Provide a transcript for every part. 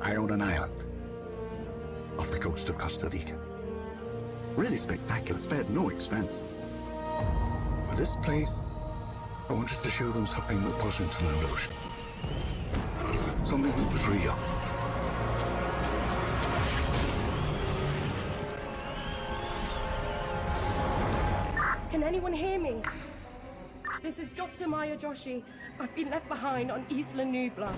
I own an island off the coast of Costa Rica. Really spectacular, spared no expense. For this place, I wanted to show them something that wasn't an illusion. Something that was real. Can anyone hear me? This is Dr. Maya Joshi. I've been left behind on Isla Nubla.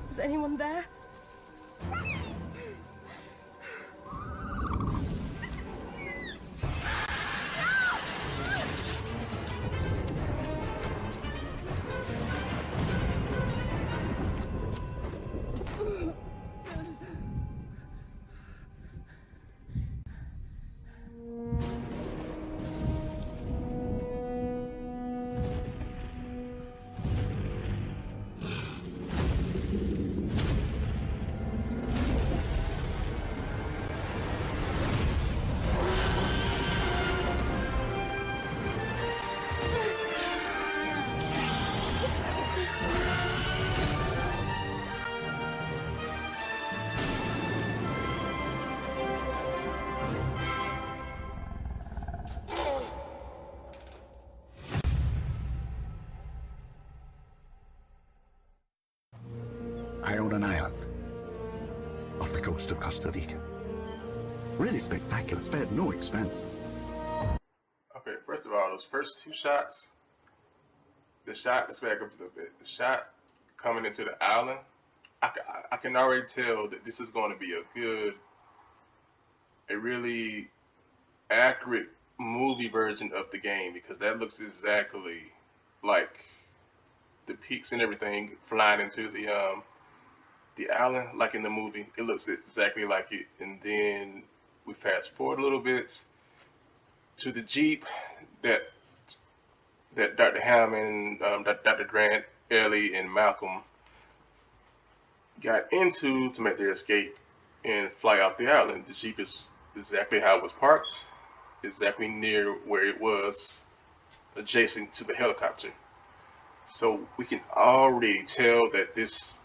Is anyone there? I own an island off the coast of Costa Rica. Really spectacular, spared no expense. Okay, first of all, those first two shots, let's back up a little bit. The shot coming into the island, I can already tell that this is going to be a really accurate movie version of the game, because that looks exactly like the peaks and everything flying into the island, like in the movie. It looks exactly like it. And then we fast forward a little bit to the Jeep that Dr. Hammond, Dr. Grant, Ellie, and Malcolm got into to make their escape and fly off the island. The Jeep is exactly how it was parked, exactly near where it was, adjacent to the helicopter. So we can already tell that this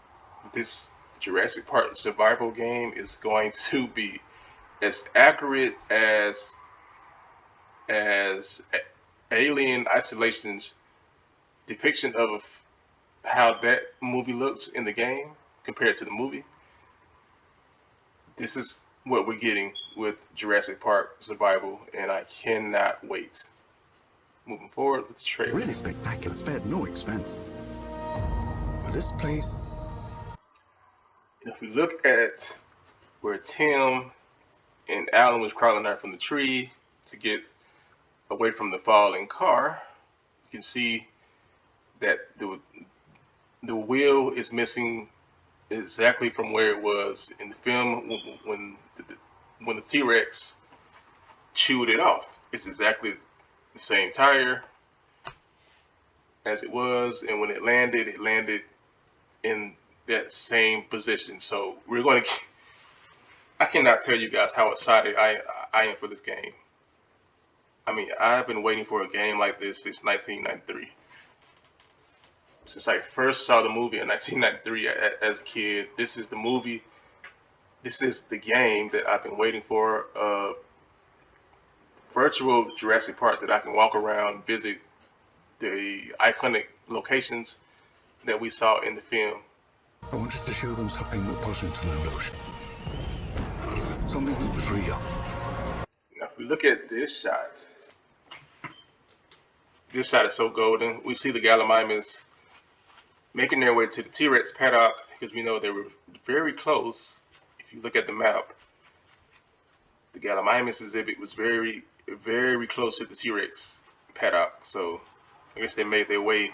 Jurassic Park Survival game is going to be as accurate as Alien Isolation's depiction of how that movie looks in the game compared to the movie. This is what we're getting with Jurassic Park Survival, and I cannot wait. Moving forward with the trailer. Really spectacular, spared no expense. For this place. And if we look at where Tim and Alan was crawling out from the tree to get away from the falling car, you can see that the wheel is missing exactly from where it was in the film when the T-Rex chewed it off. It's exactly the same tire as it was, and when it landed in that same position. So we're going to, I cannot tell you guys how excited I am for this game. I mean, I've been waiting for a game like this since 1993. Since I first saw the movie in 1993 as a kid, this is the movie, this is the game that I've been waiting for. Virtual Jurassic Park that I can walk around, visit the iconic locations that we saw in the film. I wanted to show them something that wasn't an illusion. Something that was real. Now, if we look at this shot is so golden. We see the Gallimimus making their way to the T-Rex paddock, because we know they were very close. if you look at the map, the Gallimimus exhibit was very, very close to the T-Rex paddock. So I guess they made their way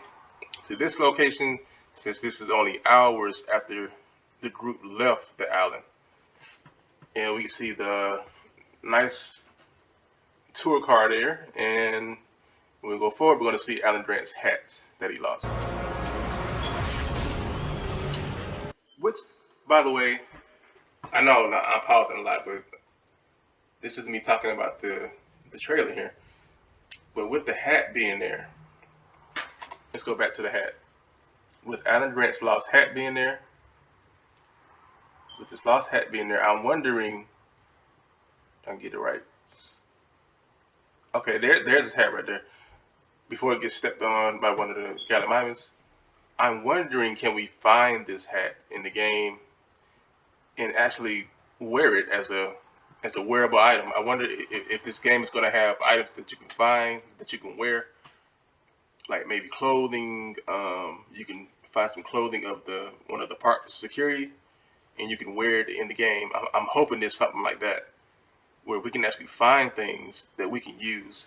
to this location since this is only hours after the group left the island. And we see the nice tour car there, and when we go forward, we're going to see Alan Grant's hat that he lost. Which, by the way, I know I'm pausing a lot, but this is me talking about the trailer here. But with the hat being there, let's go back to the hat. With Alan Grant's lost hat being there, I'm wondering, I can get it right. Okay, there's his hat right there. Before it gets stepped on by one of the Gallimimus, I'm wondering, can we find this hat in the game and actually wear it as a wearable item? I wonder if this game is going to have items that you can find, that you can wear, like maybe clothing. You can find some clothing of one of the park security, and you can wear it in the game. I'm hoping there's something like that, where we can actually find things that we can use.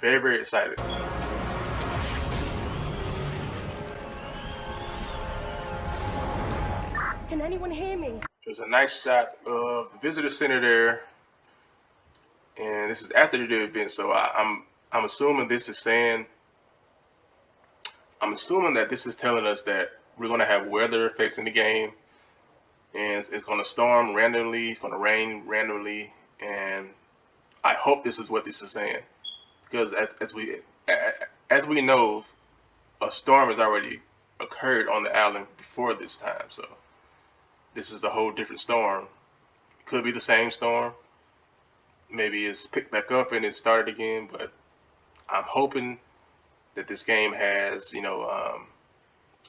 Very, very excited. Can anyone hear me? There's a nice shot of the visitor center there, and this is after the event. So I'm assuming this is saying, I'm assuming that this is telling us that we're going to have weather effects in the game, and it's going to storm randomly, it's going to rain randomly, and I hope this is what this is saying, because as we know, a storm has already occurred on the island before this time. So this is a whole different storm. Could be the same storm. Maybe it's picked back up and it started again, but I'm hoping that this game has,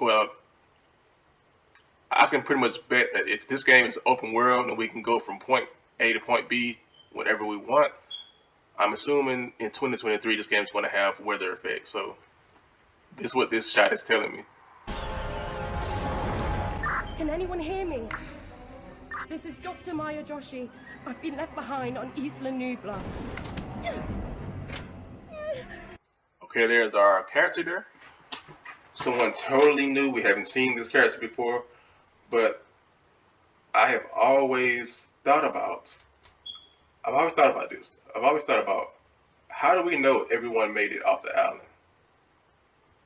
well, I can pretty much bet that if this game is open world and we can go from point A to point B whenever we want, I'm assuming in 2023 this game is going to have weather effects. So this is what this shot is telling me. Can anyone hear me? This is Dr. Maya Joshi. I've been left behind on Isla Nublar. Okay, there's our character there. Someone totally new. We haven't seen this character before, but I have always thought about this. I've always thought about how do we know everyone made it off the island?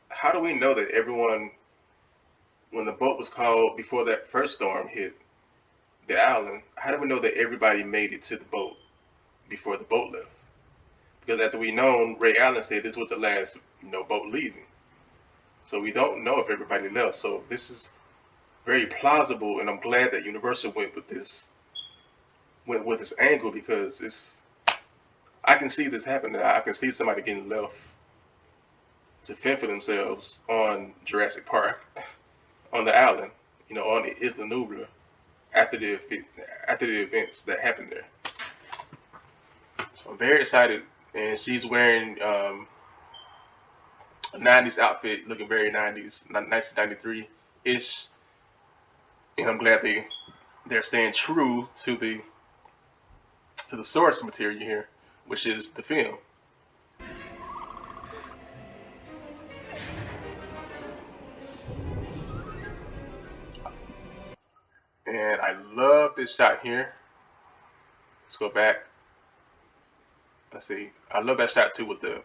How do we know that everyone, when the boat was called before that first storm hit the island, how do we know that everybody made it to the boat before the boat left? Because as we know, Ray Allen said this was the last boat leaving. So we don't know if everybody left. So this is very plausible, and I'm glad that Universal went with this angle, because I can see this happening. I can see somebody getting left to fend for themselves on Jurassic Park, on the island, on the Isla Nublar, after the events that happened there. So I'm very excited, and she's wearing a 90s outfit, looking very 90s, 1993-ish, and I'm glad they're staying true to the source material here, which is the film. And I love this shot here. Let's go back. Let's see. I love that shot too with the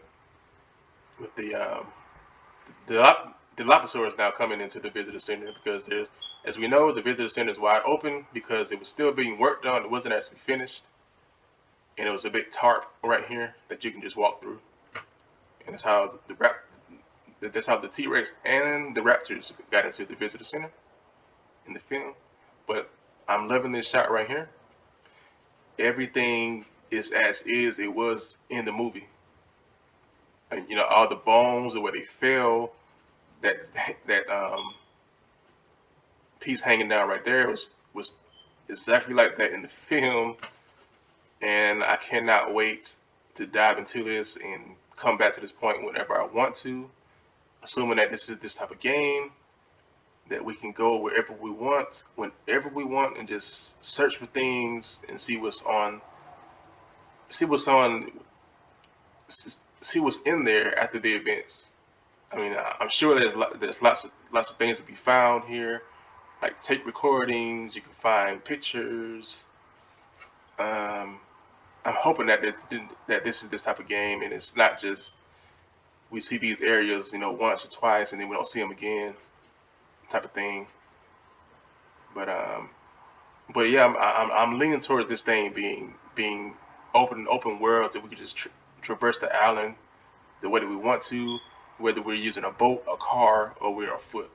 Dilophosaurus now coming into the visitor center, because as we know, the visitor center is wide open because it was still being worked on. It wasn't actually finished, and it was a big tarp right here that you can just walk through. And that's how the T-Rex and the Raptors got into the visitor center in the film. But I'm loving this shot right here. Everything is as is it was in the movie. And all the bones, the way they fell, that piece hanging down right there was exactly like that in the film. And I cannot wait to dive into this and come back to this point whenever I want to, assuming that this is this type of game. that we can go wherever we want, whenever we want, and just search for things and see what's on, see what's in there after the events. I mean, I'm sure there's lots of things to be found here, like tape recordings. You can find pictures. Um, I'm hoping that this is this type of game, and it's not just we see these areas, once or twice, and then we don't see them again, type of thing. But yeah, I'm leaning towards this thing being open world that we could just traverse the island the way that we want to, whether we're using a boat, a car, or we're afoot.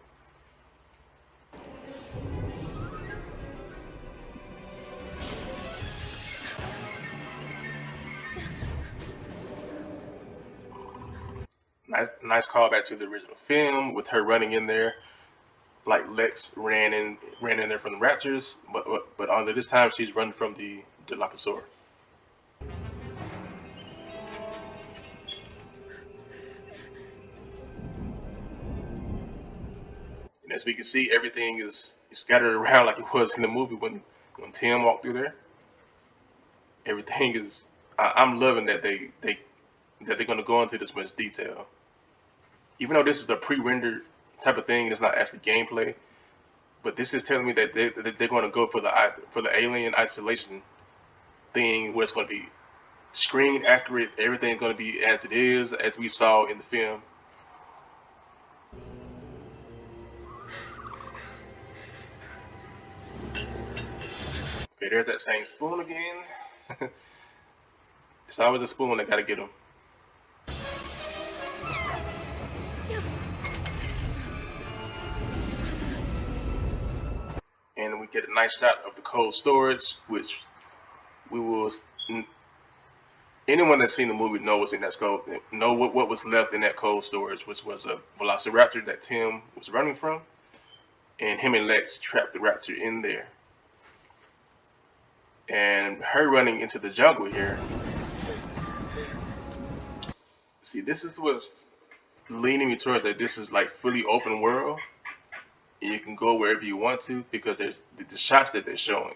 Nice callback to the original film with her running in there like Lex ran in there from the Raptors, but under this time she's running from the Dilophosaur. And as we can see, everything is scattered around like it was in the movie when Tim walked through there. Everything is. I'm loving that they're going to go into this much detail. Even though this is a pre-rendered type of thing, it's not actually gameplay. But this is telling me that they're going to go for the alien isolation thing, where it's going to be screen accurate. Everything's going to be as it is, as we saw in the film. Okay, there's that same spoon again. It's always a spoon that got to get them. And we get a nice shot of the cold storage, which we will. Anyone that's seen the movie knows what's in that cold. Know what was left in that cold storage, which was a Velociraptor that Tim was running from, and him and Lex trapped the raptor in there. And her running into the jungle here. See, this is what's leaning me towards that this is like fully open world. And you can go wherever you want to because there's the shots that they're showing.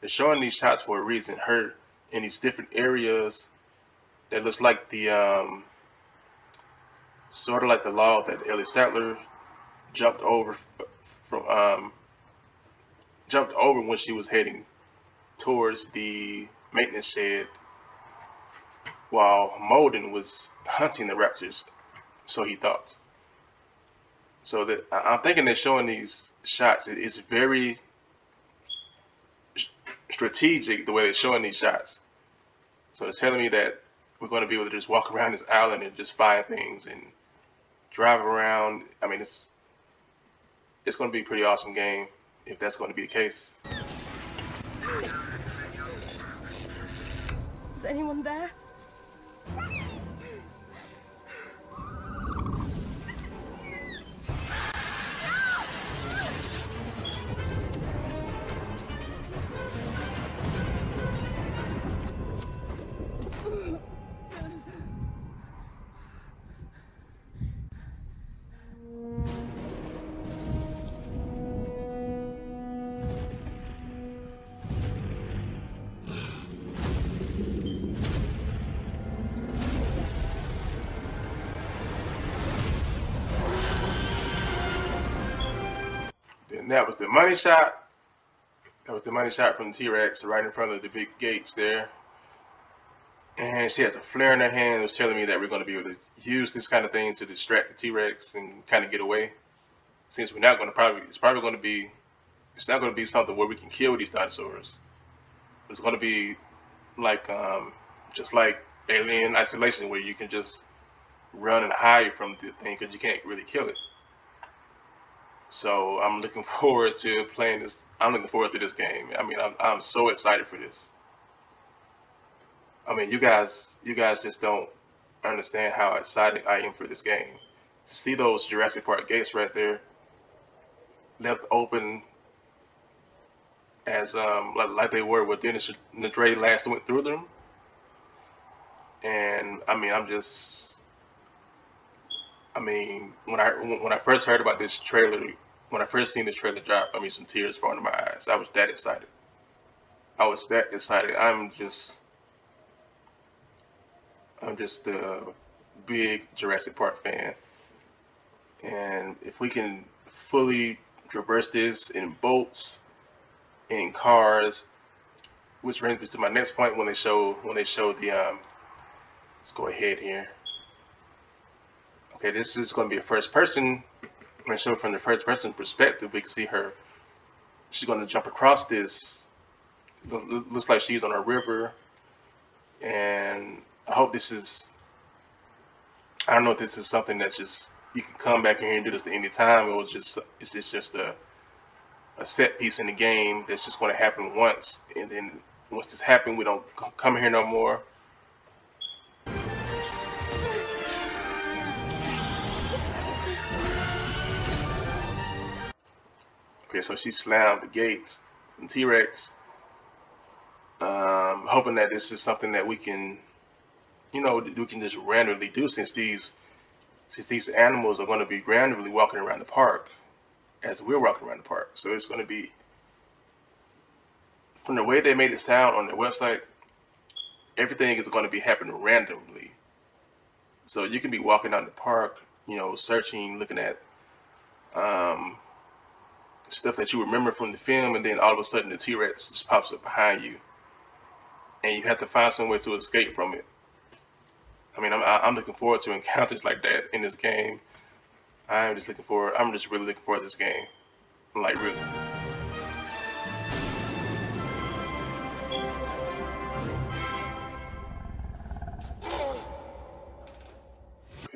They're showing these shots for a reason. Her in these different areas that looks like the sort of like the log that Ellie Sattler jumped over from jumped over when she was heading towards the maintenance shed while Molden was hunting the raptors, so he thought. So that I'm thinking they're showing these shots. It's very strategic the way they're showing these shots. So it's telling me that we're going to be able to just walk around this island and just find things and drive around. I mean, it's going to be a pretty awesome game if that's going to be the case. Is anyone there? And that was the money shot. That was the money shot from the T-Rex right in front of the big gates there. And she has a flare in her hand. It was telling me that we're going to be able to use this kind of thing to distract the T-Rex and kind of get away. Since we're not going to it's not going to be something where we can kill these dinosaurs. It's going to be like, just like Alien Isolation, where you can just run and hide from the thing because you can't really kill it. So I'm looking forward to playing this. I'm looking forward to this game. I mean, I'm so excited for this. I mean, you guys just don't understand how excited I am for this game. To see those Jurassic Park gates right there, left open as like they were when Dennis Nedry last went through them. And I mean, when I first heard about this trailer when I first seen the trailer drop, I mean, some tears falling to my eyes. I was that excited. I was that excited. I'm just a big Jurassic Park fan, and if we can fully traverse this in boats, in cars, which brings me to my next point when they show the let's go ahead here. Okay, this is going to be a first person. When I show from the first person perspective, we can see her. She's going to jump across this. Looks like she's on a river, and I hope this is. I don't know if this is something that's just you can come back here and do this at any time, or it's just a set piece in the game that's just going to happen once, and then once this happens, we don't come here no more. Okay, so she slammed the gates from T-Rex. Hoping that this is something that we can, we can just randomly do since these animals are going to be randomly walking around the park as we're walking around the park. So it's going to be, from the way they made it sound on their website, everything is going to be happening randomly. So you can be walking down the park, searching, looking at stuff that you remember from the film, and then all of a sudden the T-Rex just pops up behind you, and you have to find some way to escape from it. I mean, I'm looking forward to encounters like that in this game. I'm just really looking forward to this game. Like, really.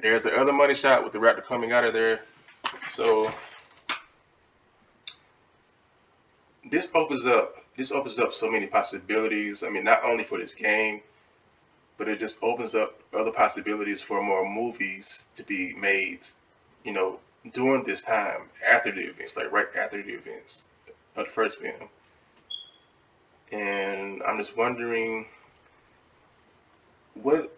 There's the other money shot with the raptor coming out of there. So this opens up so many possibilities. I mean, not only for this game, but it just opens up other possibilities for more movies to be made, during this time, after the events, like right after the events of the first film. And I'm just wondering, what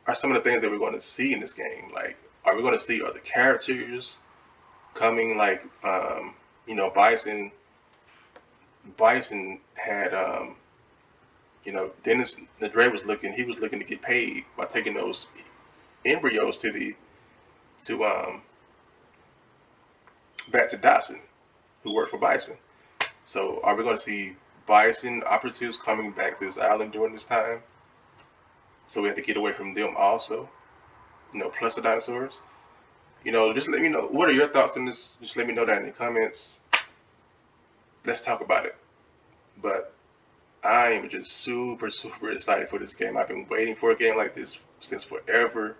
are some of the things that we're going to see in this game? Like, are we going to see other characters coming? Like, Bison had, Dennis Nedry was looking to get paid by taking those embryos back to Dawson, who worked for Bison. So are we going to see Bison operatives coming back to this island during this time? So we have to get away from them also, plus the dinosaurs. Just let me know. What are your thoughts on this? Just let me know that in the comments. Let's talk about it. But I am just super, super excited for this game. I've been waiting for a game like this since forever.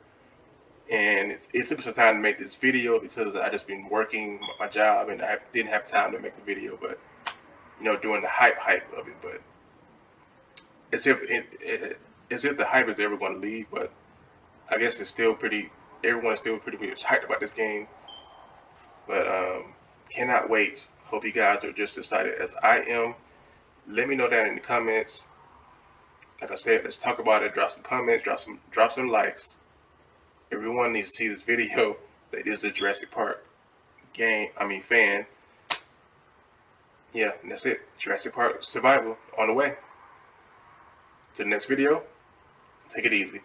And it took me some time to make this video because I just been working my job and I didn't have time to make the video. But, doing the hype of it. But as if the hype is ever going to leave. But I guess everyone's still pretty much hyped about this game. But cannot wait. Hope you guys are just as excited as I am. Let me know down in the comments. Like I said, let's talk about it. Drop some comments, drop some likes. Everyone needs to see this video that is a Jurassic Park fan. Yeah, and that's it. Jurassic Park Survival on the way. To the next video, take it easy.